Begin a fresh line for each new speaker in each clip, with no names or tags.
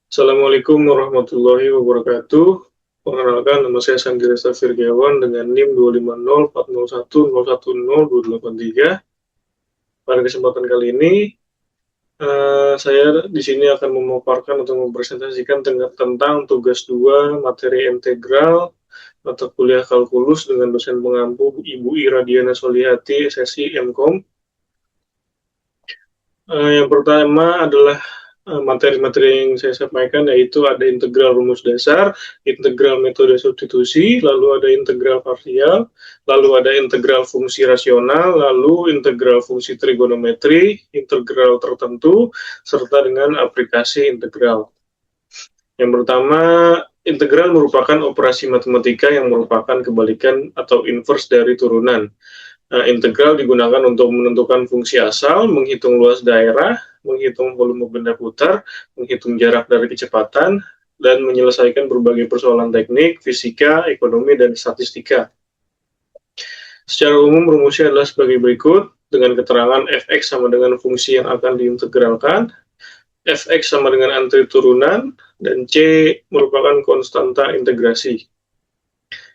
Assalamualaikum warahmatullahi wabarakatuh. Perkenalkan, nama saya Sandi Resta Firgiawan dengan NIM 2504010102083. Pada kesempatan kali ini, saya di sini akan memaparkan atau mempresentasikan tentang tugas 2 materi integral mata kuliah kalkulus dengan dosen pengampu Ibu Ira Diana Solihati, SSI MKOM. Yang pertama adalah materi-materi yang saya sampaikan, yaitu ada integral rumus dasar, integral metode substitusi, lalu ada integral parsial, lalu ada integral fungsi rasional, lalu integral fungsi trigonometri, integral tertentu, serta dengan aplikasi integral. Yang pertama, integral merupakan operasi matematika yang merupakan kebalikan atau inverse dari turunan. Integral digunakan untuk menentukan fungsi asal, menghitung luas daerah, menghitung volume benda putar, menghitung jarak dari kecepatan, dan menyelesaikan berbagai persoalan teknik, fisika, ekonomi, dan statistika. Secara umum, rumusnya adalah sebagai berikut, dengan keterangan fx sama dengan fungsi yang akan diintegralkan, fx sama dengan antri turunan, dan c merupakan konstanta integrasi.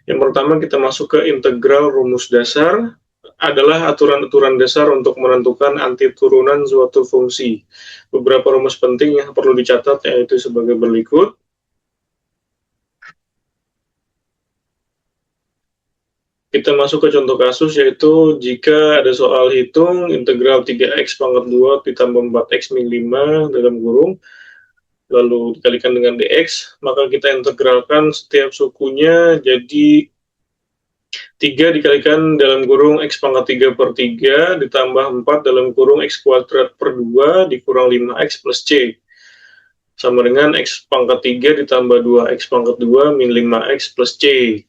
Yang pertama, kita masuk ke integral rumus dasar, adalah aturan-aturan dasar untuk menentukan antiturunan suatu fungsi. Beberapa rumus penting yang perlu dicatat yaitu sebagai berikut. Kita masuk ke contoh kasus, yaitu jika ada soal hitung integral 3x pangkat 2 ditambah 4x min 5 dalam kurung, lalu dikalikan dengan dx, maka kita integralkan setiap sukunya jadi 3 dikalikan dalam kurung x pangkat 3 per 3 ditambah 4 dalam kurung x kuadrat per 2 dikurang 5x plus c. Sama dengan x pangkat 3 ditambah 2x pangkat 2 min 5x plus c.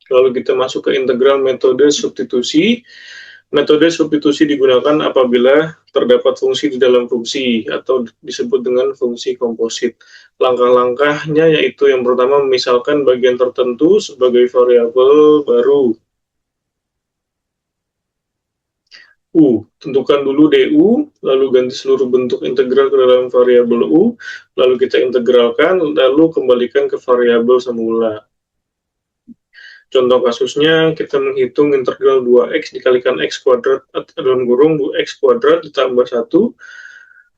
Lalu kita masuk ke integral metode substitusi. Metode substitusi digunakan apabila terdapat fungsi di dalam fungsi atau disebut dengan fungsi komposit. Langkah-langkahnya yaitu yang pertama, memisahkan bagian tertentu sebagai variabel baru. Tentukan dulu du, lalu ganti seluruh bentuk integral ke dalam variabel u, lalu kita integralkan, lalu kembalikan ke variabel semula. Contoh kasusnya, kita menghitung integral 2x dikalikan x kuadrat dalam kurung 2x kuadrat ditambah 1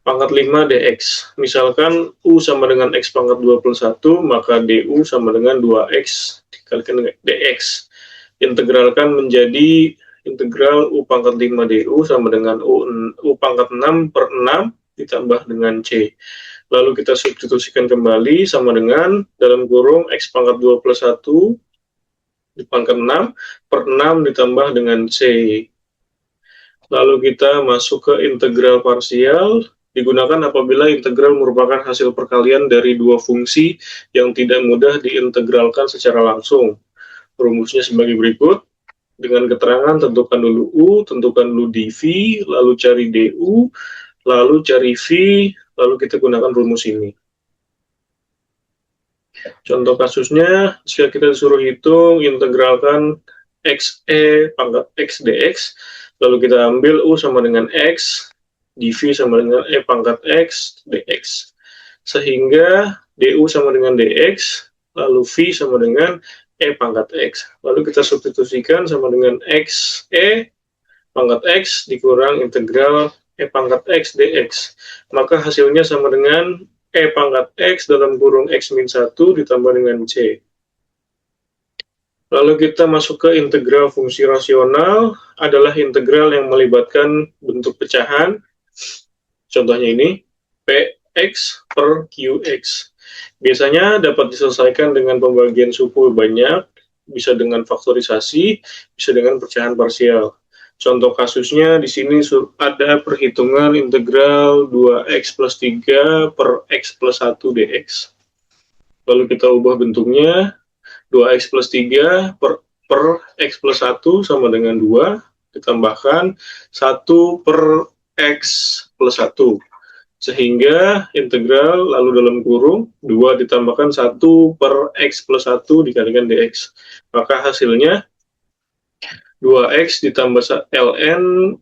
pangkat 5 dx. Misalkan u sama dengan x pangkat 2 plus 1, maka du sama dengan 2x dikalikan dengan dx. Integralkan menjadi integral u pangkat 5 du sama dengan u pangkat 6 per 6 ditambah dengan c. Lalu kita substitusikan kembali sama dengan dalam kurung x pangkat 2 plus 1 di pangkat 6 per 6 ditambah dengan C. Lalu kita masuk ke integral parsial, digunakan apabila integral merupakan hasil perkalian dari dua fungsi yang tidak mudah diintegralkan secara langsung. Rumusnya sebagai berikut, dengan keterangan tentukan dulu U, tentukan dulu dV, lalu cari DU, lalu cari V, lalu kita gunakan rumus ini. Contoh kasusnya, jika kita disuruh hitung, integralkan xe pangkat x dx, lalu kita ambil u sama dengan x, dv sama dengan e pangkat x dx. Sehingga du sama dengan dx, lalu v sama dengan e pangkat x. Lalu kita substitusikan sama dengan x e pangkat x dikurang integral e pangkat x dx. Maka hasilnya sama dengan e pangkat x dalam kurung x min 1 ditambah dengan c. Lalu kita masuk ke integral fungsi rasional, adalah integral yang melibatkan bentuk pecahan. Contohnya ini, px per qx. Biasanya dapat diselesaikan dengan pembagian suku banyak, bisa dengan faktorisasi, bisa dengan pecahan parsial. Contoh kasusnya di sini ada perhitungan integral 2x plus 3 per x plus 1 dx. Lalu kita ubah bentuknya, 2x plus 3 per x plus 1 sama dengan 2, ditambahkan 1 per x plus 1. Sehingga integral lalu dalam kurung 2 ditambahkan 1 per x plus 1 dikalikan dx. Maka hasilnya 2x ditambah ln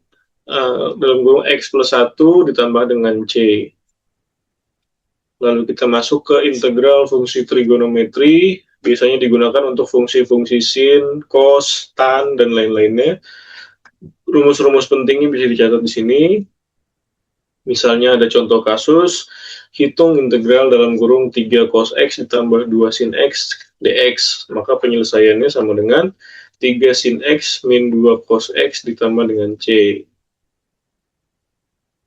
dalam kurung x plus 1 ditambah dengan c. Lalu kita masuk ke integral fungsi trigonometri, biasanya digunakan untuk fungsi-fungsi sin, cos, tan, dan lain-lainnya. Rumus-rumus pentingnya bisa dicatat di sini. Misalnya ada contoh kasus, hitung integral dalam kurung 3 cos x ditambah 2 sin x dx. Maka penyelesaiannya sama dengan 3 sin x min 2 cos x ditambah dengan c.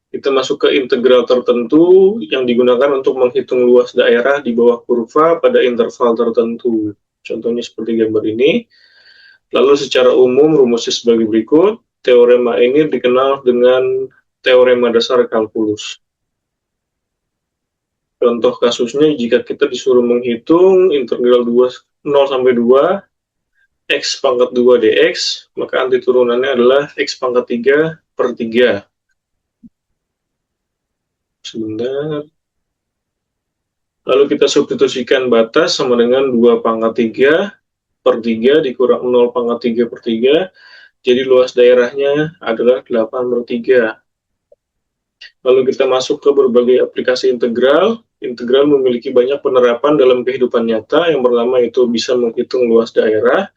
Kita masuk ke integral tertentu yang digunakan untuk menghitung luas daerah di bawah kurva pada interval tertentu. Contohnya seperti gambar ini. Lalu secara umum rumusnya sebagai berikut. Teorema ini dikenal dengan teorema dasar kalkulus. Contoh kasusnya, jika kita disuruh menghitung integral 0 sampai 2 x pangkat 2 dx, maka anti turunannya adalah x pangkat 3 per 3. Sebentar. Lalu kita substitusikan batas sama dengan 2 pangkat 3 per 3 dikurang 0 pangkat 3 per 3. Jadi luas daerahnya adalah 8 per 3. Lalu kita masuk ke berbagai aplikasi integral. Integral memiliki banyak penerapan dalam kehidupan nyata. Yang pertama itu bisa menghitung luas daerah.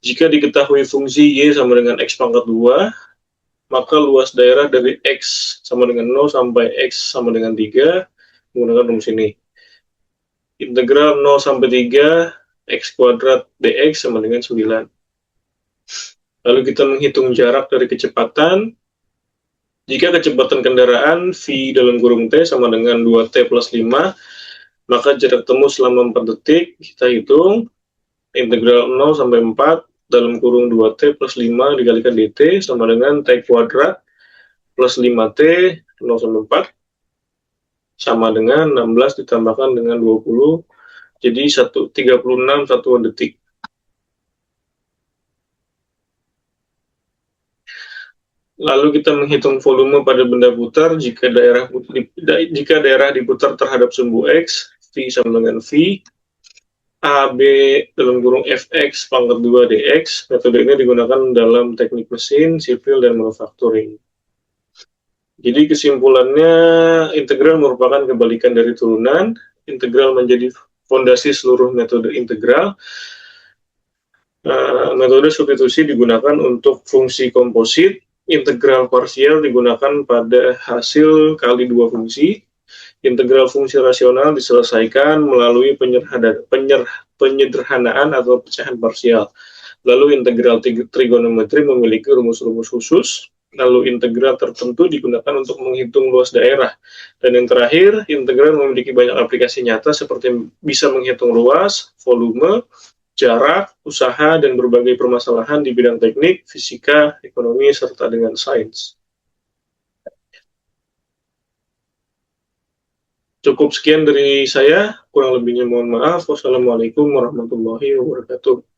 Jika diketahui fungsi y sama dengan x pangkat 2, maka luas daerah dari x sama dengan 0 sampai x sama dengan 3 menggunakan rumus ini. Integral 0 sampai 3 x kuadrat dx sama dengan 9. Lalu kita menghitung jarak dari kecepatan. Jika kecepatan kendaraan v dalam kurung t sama dengan 2t plus 5, maka jarak tempuh selama 4 detik. Kita hitung integral 0 sampai 4 dalam kurung 2t plus 5 dikalikan dt sama dengan t kuadrat plus 5t 0 sampai 4 sama dengan 16 ditambahkan dengan 20, jadi 36 satuan detik. Lalu kita menghitung volume pada benda putar jika daerah diputar terhadap sumbu x, v sama dengan v, AB dalam kurung fx pangkat 2 dx. Metode ini digunakan dalam teknik mesin, sipil, dan manufacturing. Jadi kesimpulannya, integral merupakan kebalikan dari turunan. Integral menjadi fondasi seluruh metode integral. Metode substitusi digunakan untuk fungsi komposit. Integral parsial digunakan pada hasil kali dua fungsi. Integral fungsi rasional diselesaikan melalui penyederhanaan atau pecahan parsial. Lalu integral trigonometri memiliki rumus-rumus khusus. Lalu integral tertentu digunakan untuk menghitung luas daerah. Dan yang terakhir, integral memiliki banyak aplikasi nyata seperti bisa menghitung luas, volume, jarak, usaha, dan berbagai permasalahan di bidang teknik, fisika, ekonomi, serta dengan sains. Cukup sekian dari saya, kurang lebihnya mohon maaf. Wassalamualaikum warahmatullahi wabarakatuh.